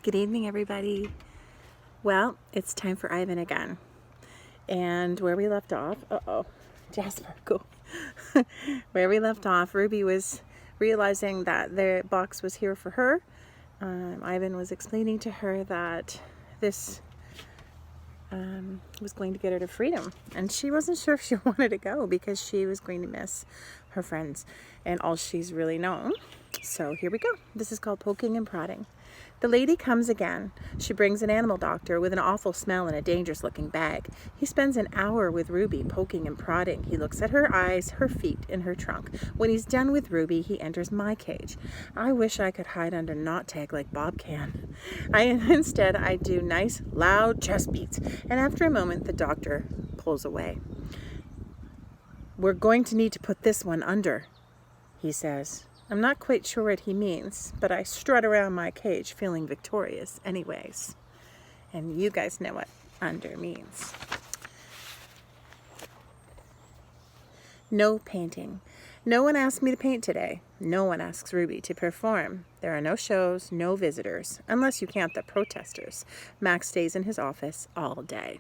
Good evening, everybody. Well, it's time for Ivan again. And where we left off, Jasper, go. Where we left off, Ruby was realizing that the box was here for her. Ivan was explaining to her that this was going to get her to freedom. And she wasn't sure if she wanted to go because she was going to miss her friends and all she's really known. So here we go. This is called Poking and Prodding. The lady comes again. She brings an animal doctor with an awful smell and a dangerous looking bag. He spends an hour with Ruby, poking and prodding. He looks at her eyes, her feet, and her trunk. When he's done with Ruby, he enters my cage. I wish I could hide under knot tag like Bob can. Instead, I do nice, loud chest beats, and after a moment, the doctor pulls away. "We're going to need to put this one under," he says. I'm not quite sure what he means, but I strut around my cage feeling victorious anyways. And you guys know what under means. No painting. No one asked me to paint today. No one asks Ruby to perform. There are no shows, no visitors, unless you count the protesters. Max stays in his office all day.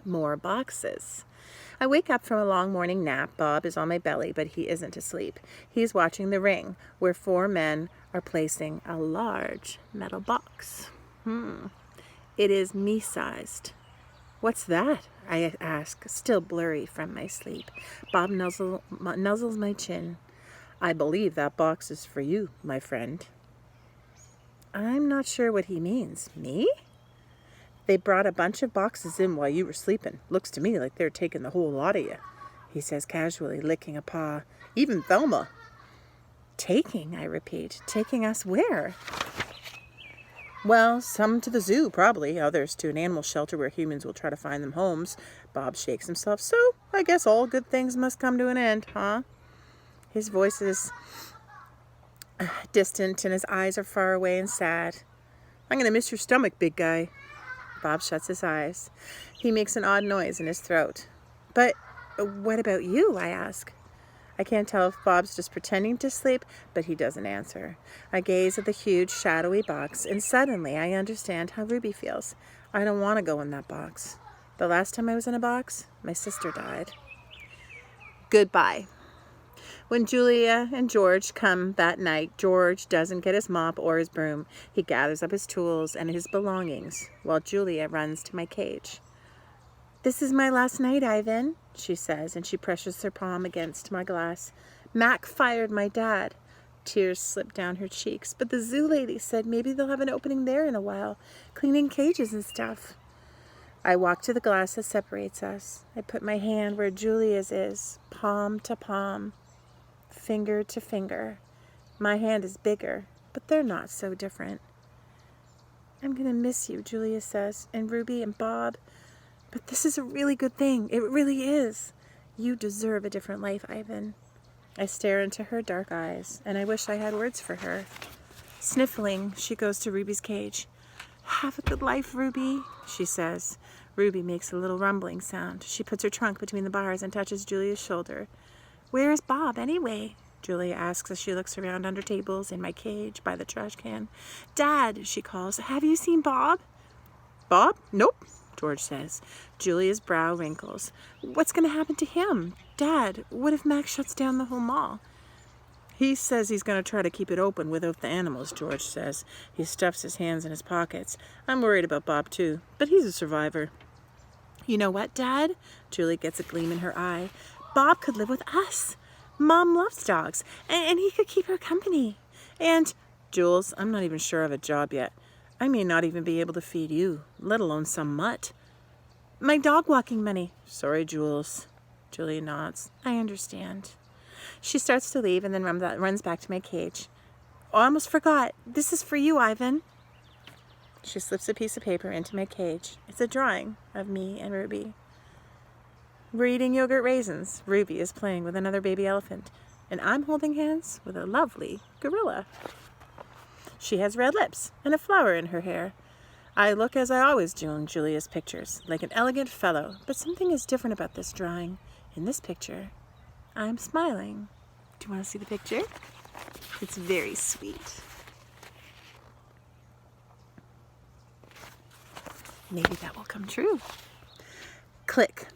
More boxes. I wake up from a long morning nap. Bob is on my belly, but he isn't asleep. He's watching the ring, where 4 men are placing a large metal box. It is me-sized. "What's that?" I ask, still blurry from my sleep. Bob nuzzles my chin. "I believe that box is for you, my friend." I'm not sure what he means. Me? "They brought a bunch of boxes in while you were sleeping. Looks to me like they're taking the whole lot of you," he says casually, licking a paw. "Even Thelma." "Taking," I repeat. "Taking us where?" "Well, some to the zoo, probably. Others to an animal shelter where humans will try to find them homes." Bob shakes himself. "So, I guess all good things must come to an end, huh?" His voice is distant and his eyes are far away and sad. "I'm going to miss your stomach, big guy." Bob shuts his eyes. He makes an odd noise in his throat. "But what about you?" I ask. I can't tell if Bob's just pretending to sleep, but he doesn't answer. I gaze at the huge, shadowy box, and suddenly I understand how Ruby feels. I don't want to go in that box. The last time I was in a box, my sister died. Goodbye. When Julia and George come that night, George doesn't get his mop or his broom. He gathers up his tools and his belongings, while Julia runs to my cage. "This is my last night, Ivan," she says, and she presses her palm against my glass. "Mac fired my dad." Tears slip down her cheeks. "But the zoo lady said maybe they'll have an opening there in a while, cleaning cages and stuff." I walk to the glass that separates us. I put my hand where Julia's is, palm to palm, finger to finger. My hand is bigger, but they're not so different. "I'm going to miss you," Julia says, "and Ruby and Bob. But this is a really good thing. It really is. You deserve a different life, Ivan." I stare into her dark eyes, and I wish I had words for her. Sniffling, she goes to Ruby's cage. "Have a good life, Ruby," she says. Ruby makes a little rumbling sound. She puts her trunk between the bars and touches Julia's shoulder. "Where is Bob, anyway?" Julia asks as she looks around under tables, in my cage, by the trash can. "Dad," she calls, "have you seen Bob?" "Bob? Nope," George says. Julia's brow wrinkles. "What's going to happen to him? Dad, what if Max shuts down the whole mall?" "He says he's going to try to keep it open without the animals," George says. He stuffs his hands in his pockets. "I'm worried about Bob, too, but he's a survivor." "You know what, Dad?" Julie gets a gleam in her eye. "Bob could live with us. Mom loves dogs, and he could keep her company. And, Jules, I'm not even sure of a job yet. I may not even be able to feed you, let alone some mutt." "My dog walking money." "Sorry, Jules." Julia nods. "I understand." She starts to leave and then runs back to my cage. "Oh, I almost forgot. This is for you, Ivan." She slips a piece of paper into my cage. It's a drawing of me and Ruby. We're eating yogurt raisins. Ruby is playing with another baby elephant, and I'm holding hands with a lovely gorilla. She has red lips and a flower in her hair. I look as I always do in Julia's pictures, like an elegant fellow, but something is different about this drawing. In this picture, I'm smiling. Do you want to see the picture? It's very sweet. Maybe that will come true. Click.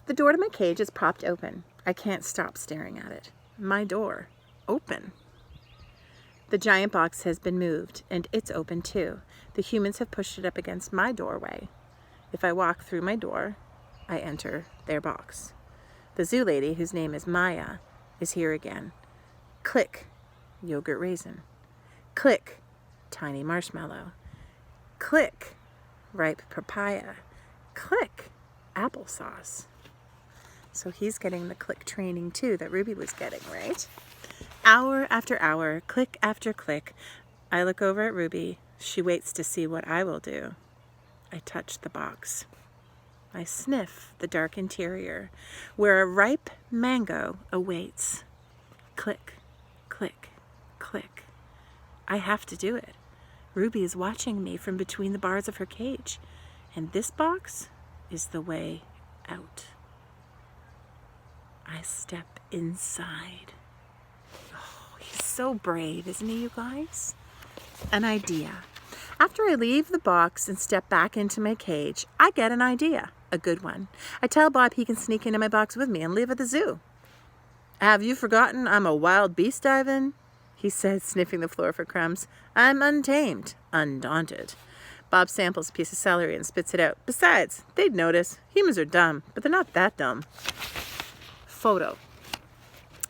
The door to my cage is propped open. I can't stop staring at it. My door. Open. The giant box has been moved, and it's open too. The humans have pushed it up against my doorway. If I walk through my door, I enter their box. The zoo lady, whose name is Maya, is here again. Click. Yogurt raisin. Click. Tiny marshmallow. Click. Ripe papaya. Click. Applesauce. So he's getting the click training too that Ruby was getting, right? Hour after hour, click after click, I look over at Ruby. She waits to see what I will do. I touch the box. I sniff the dark interior, where a ripe mango awaits. Click, click, click. I have to do it. Ruby is watching me from between the bars of her cage, and this box is the way out. I step inside. Oh, he's so brave, isn't he, you guys? An idea. After I leave the box and step back into my cage, I get an idea, a good one. I tell Bob he can sneak into my box with me and live at the zoo. Have you forgotten I'm a wild beast, Ivan? He says, sniffing the floor for crumbs. I'm untamed, undaunted. Bob samples a piece of celery and spits it out. Besides, they'd notice. Humans are dumb, but they're not that dumb. Photo.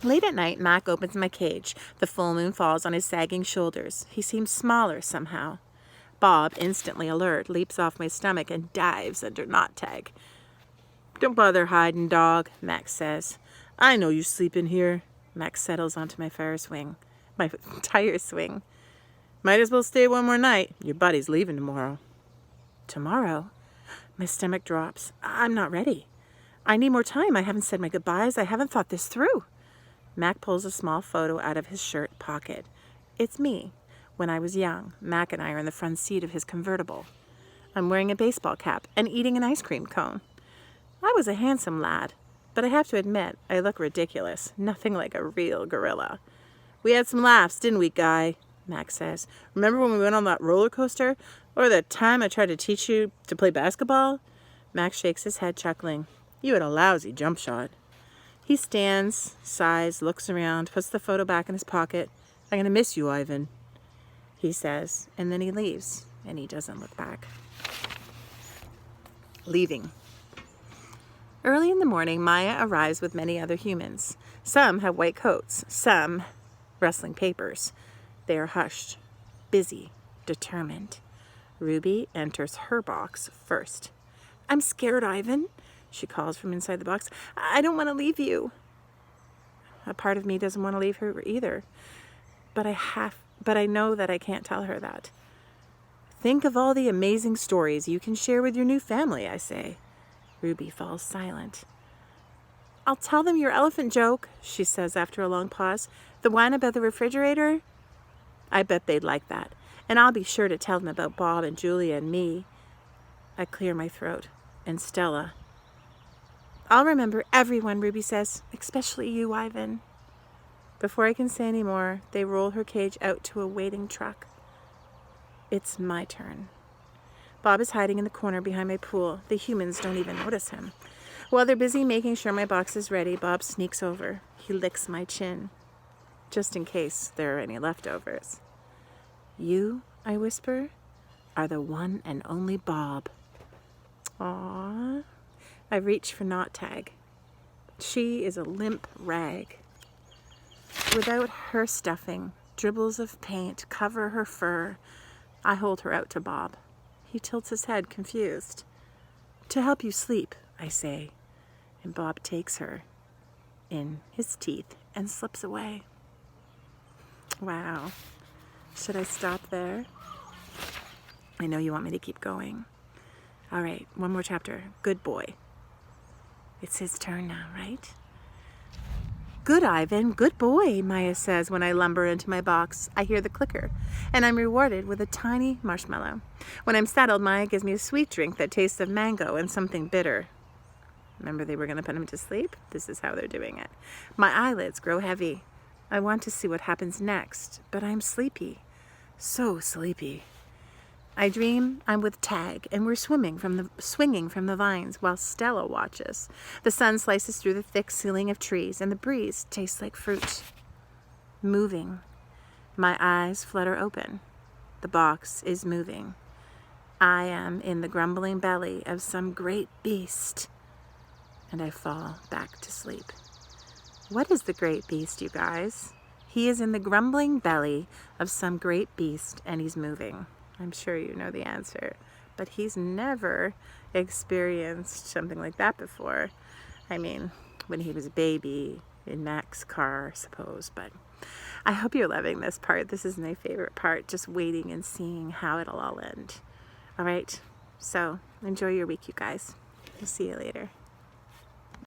Late at night, Mac opens my cage. The full moon falls on his sagging shoulders. He seems smaller somehow. Bob, instantly alert, leaps off my stomach and dives under Knot Tag. Don't bother hiding, dog, Max says. I know you sleep in here. Max settles onto my tire swing. Might as well stay one more night. Your buddy's leaving tomorrow. Tomorrow? My stomach drops. I'm not ready. I need more time. I haven't said my goodbyes. I haven't thought this through. Mac pulls a small photo out of his shirt pocket. It's me. When I was young, Mac and I are in the front seat of his convertible. I'm wearing a baseball cap and eating an ice cream cone. I was a handsome lad, but I have to admit, I look ridiculous. Nothing like a real gorilla. We had some laughs, didn't we, Guy? Mac says. Remember when we went on that roller coaster? Or the time I tried to teach you to play basketball? Mac shakes his head, chuckling. You had a lousy jump shot. He stands, sighs, looks around, puts the photo back in his pocket. I'm going to miss you, Ivan, he says, and then he leaves, and he doesn't look back. Leaving. Early in the morning, Maya arrives with many other humans. Some have white coats, some rustling papers. They are hushed, busy, determined. Ruby enters her box first. I'm scared, Ivan, she calls from inside the box. I don't want to leave you. A part of me doesn't want to leave her either. But I know that I can't tell her that. Think of all the amazing stories you can share with your new family, I say. Ruby falls silent. I'll tell them your elephant joke, she says after a long pause. The one about the refrigerator? I bet they'd like that. And I'll be sure to tell them about Bob and Julia and me. I clear my throat. And Stella. I'll remember everyone, Ruby says, especially you, Ivan. Before I can say any more, they roll her cage out to a waiting truck. It's my turn. Bob is hiding in the corner behind my pool. The humans don't even notice him. While they're busy making sure my box is ready, Bob sneaks over. He licks my chin, just in case there are any leftovers. You, I whisper, are the one and only Bob. Aww. I reach for Knot Tag. She is a limp rag. Without her stuffing, dribbles of paint cover her fur. I hold her out to Bob. He tilts his head, confused. To help you sleep, I say, and Bob takes her in his teeth and slips away. Wow. Should I stop there? I know you want me to keep going. All right, one more chapter. Good boy. It's his turn now, right? Good, Ivan. Good boy, Maya says when I lumber into my box. I hear the clicker, and I'm rewarded with a tiny marshmallow. When I'm settled, Maya gives me a sweet drink that tastes of mango and something bitter. Remember they were going to put him to sleep? This is how they're doing it. My eyelids grow heavy. I want to see what happens next, but I'm sleepy. So sleepy. I dream I'm with Tag, and we're swinging from the vines while Stella watches. The sun slices through the thick ceiling of trees, and the breeze tastes like fruit. Moving. My eyes flutter open. The box is moving. I am in the grumbling belly of some great beast, and I fall back to sleep. What is the great beast, you guys? He is in the grumbling belly of some great beast, and he's moving. I'm sure you know the answer, but he's never experienced something like that before. I mean, when he was a baby in Mac's car, I suppose, but I hope you're loving this part. This is my favorite part, just waiting and seeing how it'll all end. All right, so enjoy your week, you guys. I'll see you later.